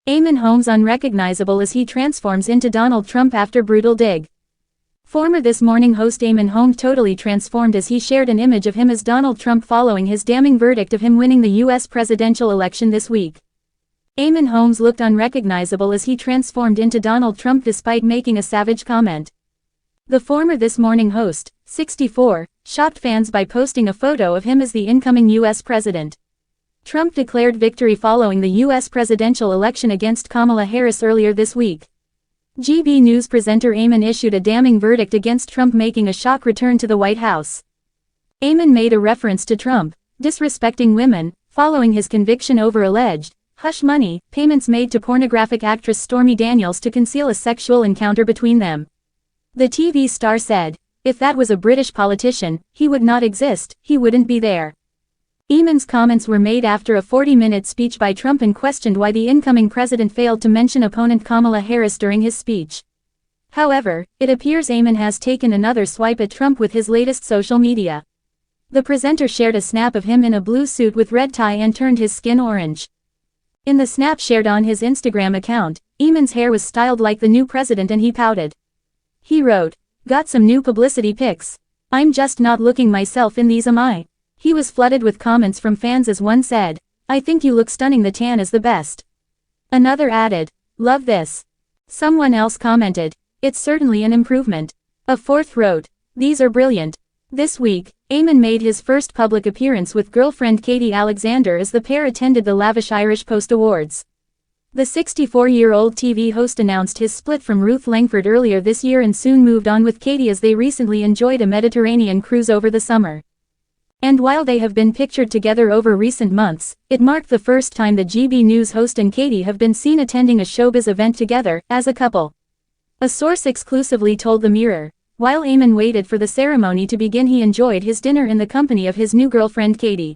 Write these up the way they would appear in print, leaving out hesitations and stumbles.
Eamonn Holmes unrecognizable as he transforms into Donald Trump after brutal dig. Former This Morning host Eamonn Holmes totally transformed as he shared an image of him as Donald Trump following his damning verdict of him winning the U.S. presidential election this week. Eamonn Holmes looked unrecognizable as he transformed into Donald Trump despite making a savage comment. The former This Morning host, 64, shocked fans by posting a photo of him as the incoming U.S. president. Trump declared victory following the U.S. presidential election against Kamala Harris earlier this week. GB News presenter Eamonn issued a damning verdict against Trump, making a shock return to the White House. Eamonn made a reference to Trump disrespecting women following his conviction over alleged hush money payments made to pornographic actress Stormy Daniels to conceal a sexual encounter between them. The TV star said, "If that was a British politician, he would not exist, he wouldn't be there." Eamonn's comments were made after a 40-minute speech by Trump and questioned why the incoming president failed to mention opponent Kamala Harris during his speech. However, it appears Eamonn has taken another swipe at Trump with his latest social media. The presenter shared a snap of him in a blue suit with red tie and turned his skin orange. In the snap shared on his Instagram account, Eamonn's hair was styled like the new president and he pouted. He wrote, "Got some new publicity pics. I'm just not looking myself in these, am I?" He was flooded with comments from fans as one said, "I think you look stunning, the tan is the best." Another added, "Love this." Someone else commented, "It's certainly an improvement." A fourth wrote, "These are brilliant." This week, Eamonn made his first public appearance with girlfriend Katie Alexander as the pair attended the lavish Irish Post Awards. The 64-year-old TV host announced his split from Ruth Langford earlier this year and soon moved on with Katie as they recently enjoyed a Mediterranean cruise over the summer. And while they have been pictured together over recent months, it marked the first time the GB News host and Katie have been seen attending a showbiz event together, as a couple. A source exclusively told The Mirror, while Eamonn waited for the ceremony to begin, he enjoyed his dinner in the company of his new girlfriend Katie.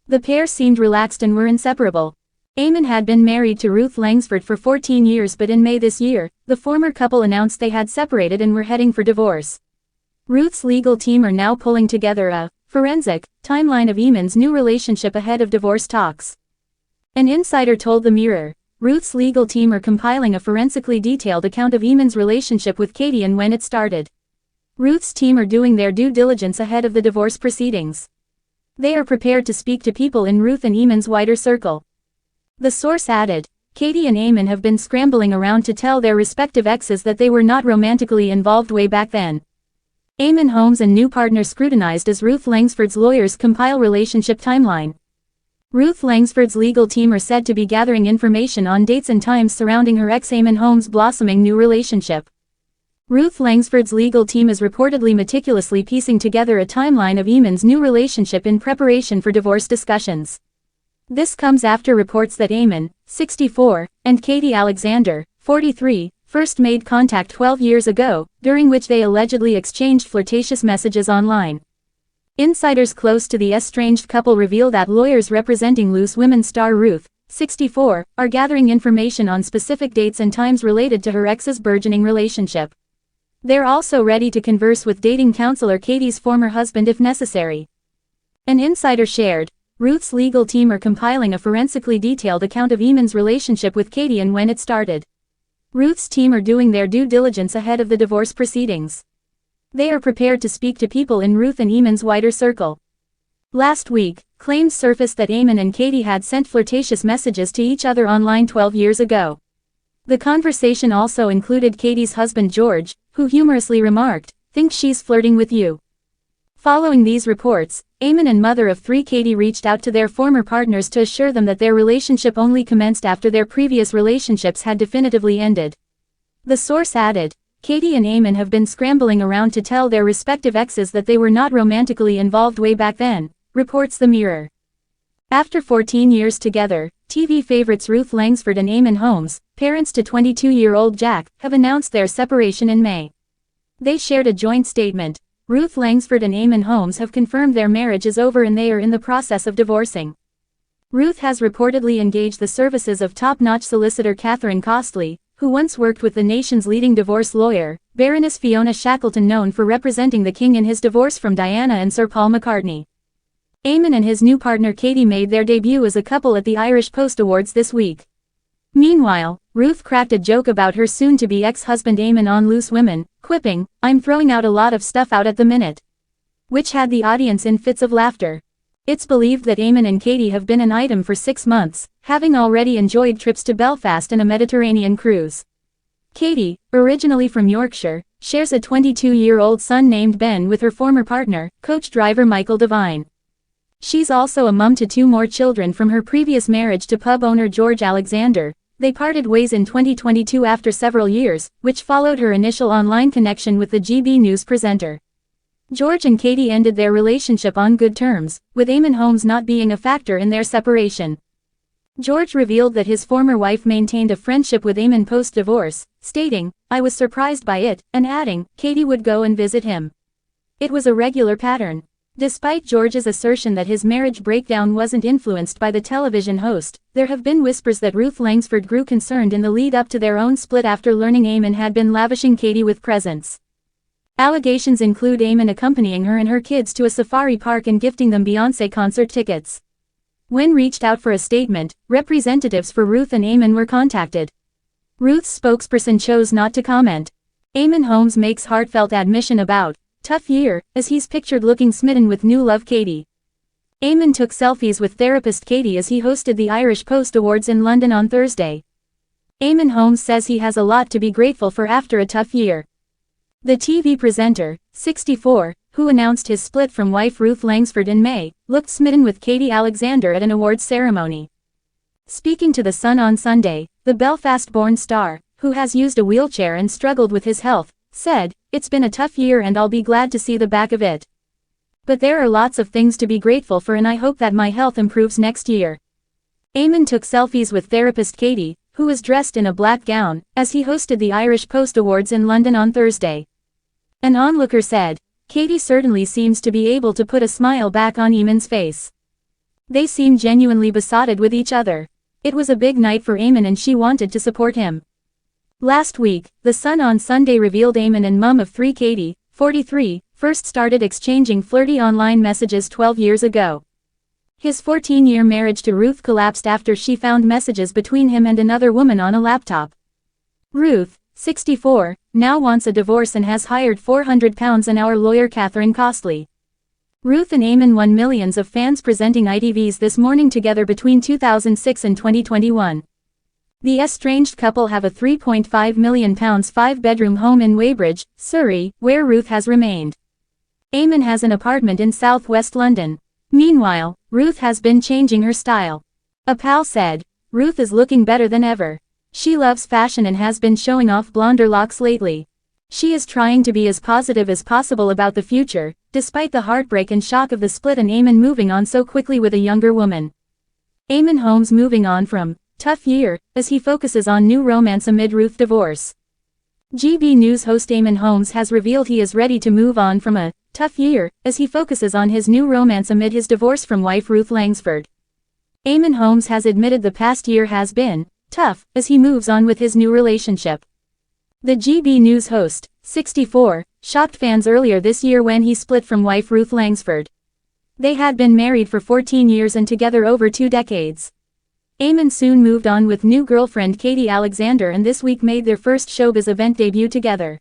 The pair seemed relaxed and were inseparable. Eamonn had been married to Ruth Langford for 14 years, but in May this year, the former couple announced they had separated and were heading for divorce. Ruth's legal team are now pulling together a forensic timeline of Eamonn's new relationship ahead of divorce talks. An insider told The Mirror, Ruth's legal team are compiling a forensically detailed account of Eamonn's relationship with Katie and when it started. Ruth's team are doing their due diligence ahead of the divorce proceedings. They are prepared to speak to people in Ruth and Eamonn's wider circle. The source added, Katie and Eamonn have been scrambling around to tell their respective exes that they were not romantically involved way back then. Eamonn Holmes and new partner scrutinized as Ruth Langford's lawyers compile relationship timeline. Ruth Langford's legal team are said to be gathering information on dates and times surrounding her ex Eamonn Holmes' blossoming new relationship. Ruth Langford's legal team is reportedly meticulously piecing together a timeline of Eamonn's new relationship in preparation for divorce discussions. This comes after reports that Eamonn, 64, and Katie Alexander, 43, first made contact 12 years ago, during which they allegedly exchanged flirtatious messages online. Insiders close to the estranged couple reveal that lawyers representing Loose Women star Ruth, 64, are gathering information on specific dates and times related to her ex's burgeoning relationship. They're also ready to converse with dating counselor Katie's former husband if necessary. An insider shared, Ruth's legal team are compiling a forensically detailed account of Eamonn's relationship with Katie and when it started. Ruth's team are doing their due diligence ahead of the divorce proceedings. They are prepared to speak to people in Ruth and Eamon's wider circle. Last week, claims surfaced that Eamonn and Katie had sent flirtatious messages to each other online 12 years ago. The conversation also included Katie's husband George, who humorously remarked, "Think she's flirting with you?" Following these reports, Eamonn and mother of three Katie reached out to their former partners to assure them that their relationship only commenced after their previous relationships had definitively ended. The source added, Katie and Eamonn have been scrambling around to tell their respective exes that they were not romantically involved way back then, reports The Mirror. After 14 years together, TV favorites Ruth Langford and Eamonn Holmes, parents to 22-year-old Jack, have announced their separation in May. They shared a joint statement. Ruth Langford and Eamonn Holmes have confirmed their marriage is over and they are in the process of divorcing. Ruth has reportedly engaged the services of top-notch solicitor Catherine Costley, who once worked with the nation's leading divorce lawyer, Baroness Fiona Shackleton, known for representing the King in his divorce from Diana and Sir Paul McCartney. Eamonn and his new partner Katie made their debut as a couple at the Irish Post Awards this week. Meanwhile, Ruth cracked a joke about her soon-to-be ex-husband Eamonn on Loose Women, quipping, "I'm throwing out a lot of stuff out at the minute," which had the audience in fits of laughter. It's believed that Eamonn and Katie have been an item for 6 months, having already enjoyed trips to Belfast and a Mediterranean cruise. Katie, originally from Yorkshire, shares a 22-year-old son named Ben with her former partner, coach-driver Michael Devine. She's also a mum to 2 more children from her previous marriage to pub owner George Alexander. They parted ways in 2022 after several years, which followed her initial online connection with the GB News presenter. George and Katie ended their relationship on good terms, with Eamonn Holmes not being a factor in their separation. George revealed that his former wife maintained a friendship with Eamonn post-divorce, stating, "I was surprised by it," and adding, Katie would go and visit him. It was a regular pattern. Despite George's assertion that his marriage breakdown wasn't influenced by the television host, there have been whispers that Ruth Langsford grew concerned in the lead-up to their own split after learning Eamonn had been lavishing Katie with presents. Allegations include Eamonn accompanying her and her kids to a safari park and gifting them Beyoncé concert tickets. When reached out for a statement, representatives for Ruth and Eamonn were contacted. Ruth's spokesperson chose not to comment. Eamonn Holmes makes heartfelt admission about tough year, as he's pictured looking smitten with new love Katie. Eamonn took selfies with therapist Katie as he hosted the Irish Post Awards in London on Thursday. Eamonn Holmes says he has a lot to be grateful for after a tough year. The TV presenter, 64, who announced his split from wife Ruth Langsford in May, looked smitten with Katie Alexander at an awards ceremony. Speaking to The Sun on Sunday, the Belfast-born star, who has used a wheelchair and struggled with his health, said, "It's been a tough year and I'll be glad to see the back of it. But there are lots of things to be grateful for and I hope that my health improves next year." Eamonn took selfies with therapist Katie, who was dressed in a black gown, as he hosted the Irish Post Awards in London on Thursday. An onlooker said, "Katie certainly seems to be able to put a smile back on Eamonn's face. They seem genuinely besotted with each other. It was a big night for Eamonn and she wanted to support him." Last week, The Sun on Sunday revealed Eamonn and mum of 3 Katie, 43, first started exchanging flirty online messages 12 years ago. His 14-year marriage to Ruth collapsed after she found messages between him and another woman on a laptop. Ruth, 64, now wants a divorce and has hired £400 an hour lawyer Catherine Costley. Ruth and Eamonn won millions of fans presenting ITVs This Morning together between 2006 and 2021. The estranged couple have a £3.5 million 5-bedroom home in Weybridge, Surrey, where Ruth has remained. Eamonn has an apartment in southwest London. Meanwhile, Ruth has been changing her style. A pal said, "Ruth is looking better than ever. She loves fashion and has been showing off blonder locks lately. She is trying to be as positive as possible about the future, despite the heartbreak and shock of the split and Eamonn moving on so quickly with a younger woman." Eamonn Holmes moving on from tough year, as he focuses on new romance amid Ruth divorce. GB News host Eamonn Holmes has revealed he is ready to move on from a tough year, as he focuses on his new romance amid his divorce from wife Ruth Langsford. Eamonn Holmes has admitted the past year has been tough, as he moves on with his new relationship. The GB News host, 64, shocked fans earlier this year when he split from wife Ruth Langsford. They had been married for 14 years and together over 2 decades. Eamonn soon moved on with new girlfriend Katie Alexander and this week made their first showbiz event debut together.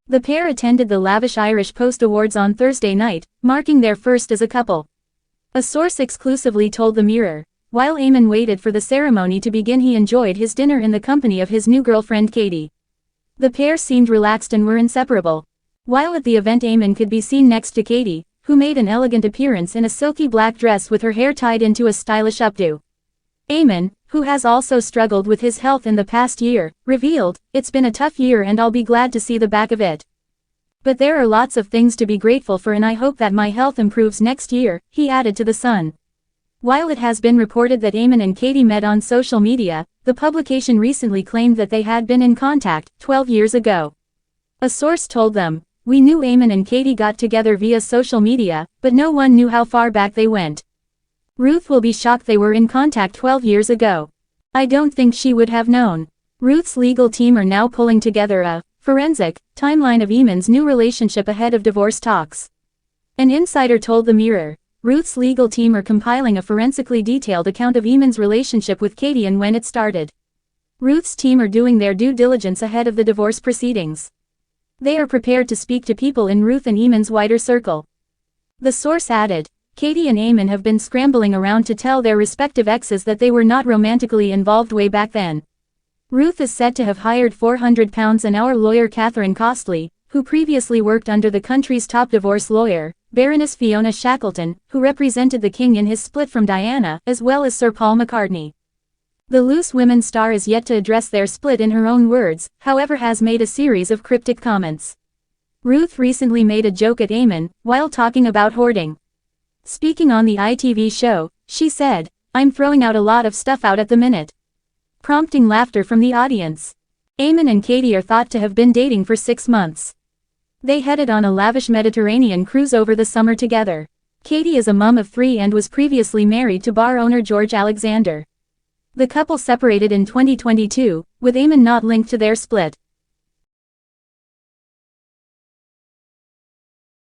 The pair attended the lavish Irish Post Awards on Thursday night, marking their first as a couple. A source exclusively told The Mirror, while Eamonn waited for the ceremony to begin, he enjoyed his dinner in the company of his new girlfriend Katie. The pair seemed relaxed and were inseparable. While at the event, Eamonn could be seen next to Katie, who made an elegant appearance in a silky black dress with her hair tied into a stylish updo. Eamonn, who has also struggled with his health in the past year, revealed, "It's been a tough year and I'll be glad to see the back of it. But there are lots of things to be grateful for and I hope that my health improves next year," he added to The Sun. While it has been reported that Eamonn and Katie met on social media, the publication recently claimed that they had been in contact 12 years ago. A source told them, "We knew Eamonn and Katie got together via social media, but no one knew how far back they went. Ruth will be shocked they were in contact 12 years ago. I don't think she would have known." Ruth's legal team are now pulling together a forensic timeline of Eamonn's new relationship ahead of divorce talks. An insider told The Mirror, Ruth's legal team are compiling a forensically detailed account of Eamonn's relationship with Katie and when it started. Ruth's team are doing their due diligence ahead of the divorce proceedings. They are prepared to speak to people in Ruth and Eamonn's wider circle. The source added, Katie and Eamonn have been scrambling around to tell their respective exes that they were not romantically involved way back then. Ruth is said to have hired £400 an hour lawyer Catherine Costley, who previously worked under the country's top divorce lawyer, Baroness Fiona Shackleton, who represented the king in his split from Diana, as well as Sir Paul McCartney. The Loose Women star is yet to address their split in her own words, however has made a series of cryptic comments. Ruth recently made a joke at Eamonn, while talking about hoarding. Speaking on the ITV show, she said, "I'm throwing out a lot of stuff out at the minute," prompting laughter from the audience. Eamonn and Katie are thought to have been dating for 6 months. They headed on a lavish Mediterranean cruise over the summer together. Katie is a mum of 3 and was previously married to bar owner George Alexander. The couple separated in 2022, with Eamonn not linked to their split.